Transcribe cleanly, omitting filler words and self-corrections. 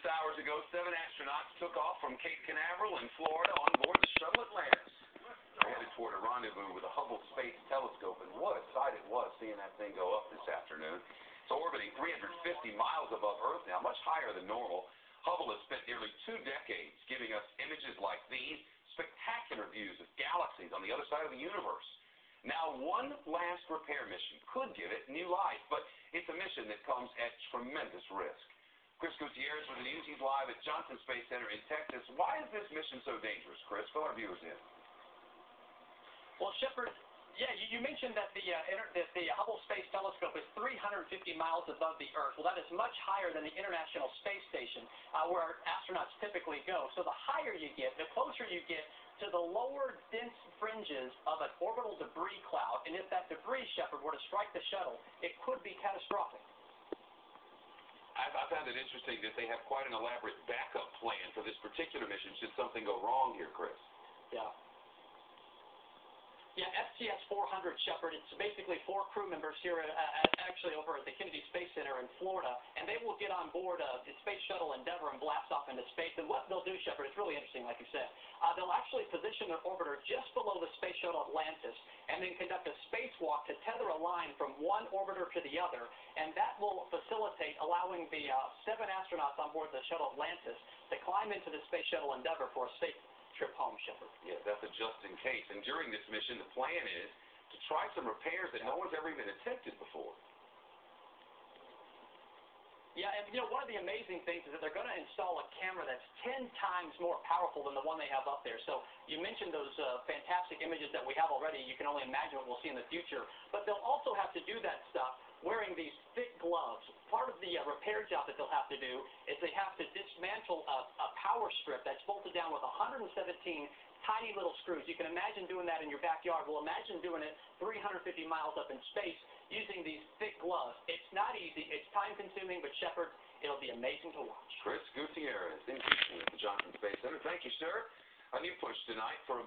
hours ago, 7 astronauts took off from Cape Canaveral in Florida on board the shuttle Atlantis. They're headed toward a rendezvous with the Hubble Space Telescope, and what a sight it was seeing that thing go up this afternoon. It's orbiting 350 miles above Earth now, much higher than normal. Hubble has spent nearly 2 decades giving us images like these, spectacular views of galaxies on the other side of the universe. Now, one last repair mission could give it new life, but it's a mission that comes at tremendous risk. Chris Gutierrez with the news. He's live at Johnson Space Center in Texas. Why is this mission so dangerous, Chris? Fill our viewers in. Well, Shepard, yeah, you mentioned that the Hubble Space Telescope is 350 miles above the Earth. Well, that is much higher than the International Space Station, where our astronauts typically go. So the higher you get, the closer you get to the lower dense fringes of an orbital debris cloud. And if that debris, Shepard, were to strike the shuttle, it could be catastrophic. I found it interesting that they have quite an elaborate backup plan for this particular mission should something go wrong here, Chris. Yeah. Yeah, STS 400, Shepard. It's basically 4 crew members here, actually over at the Kennedy Space Center in Florida, and they will get on board the Space Shuttle Endeavour and blast off into space. And what they'll do, Shepard, it's really interesting, like you said. They'll actually position their orbiter just below the Space Shuttle Atlantis, and then conduct a spacewalk to tether a line from one orbiter to the other, and that will facilitate allowing the 7 astronauts on board the Shuttle Atlantis to climb into the Space Shuttle Endeavour for a safe trip home, Shepard. Yes, that's a just in case. And during this mission, the plan is to try some repairs that no one's ever even attempted before. Yeah, and one of the amazing things is that they're going to install a camera that's 10 times more powerful than the one they have up there. So you mentioned those fantastic images that we have already. You can only imagine what we'll see in the future. But they'll also have to do that stuff wearing these thick gloves. Part of the repair job that they'll have to do is they have to dismantle a power strip that's bolted down with 117 tiny little screws. You can imagine doing that in your backyard. Well, imagine doing it 350 miles up in space using these thick gloves. It's not easy. It's time-consuming, but Shepard, it'll be amazing to watch. Chris Gutierrez in Houston at the Johnson Space Center. Thank you, sir. A new push tonight for a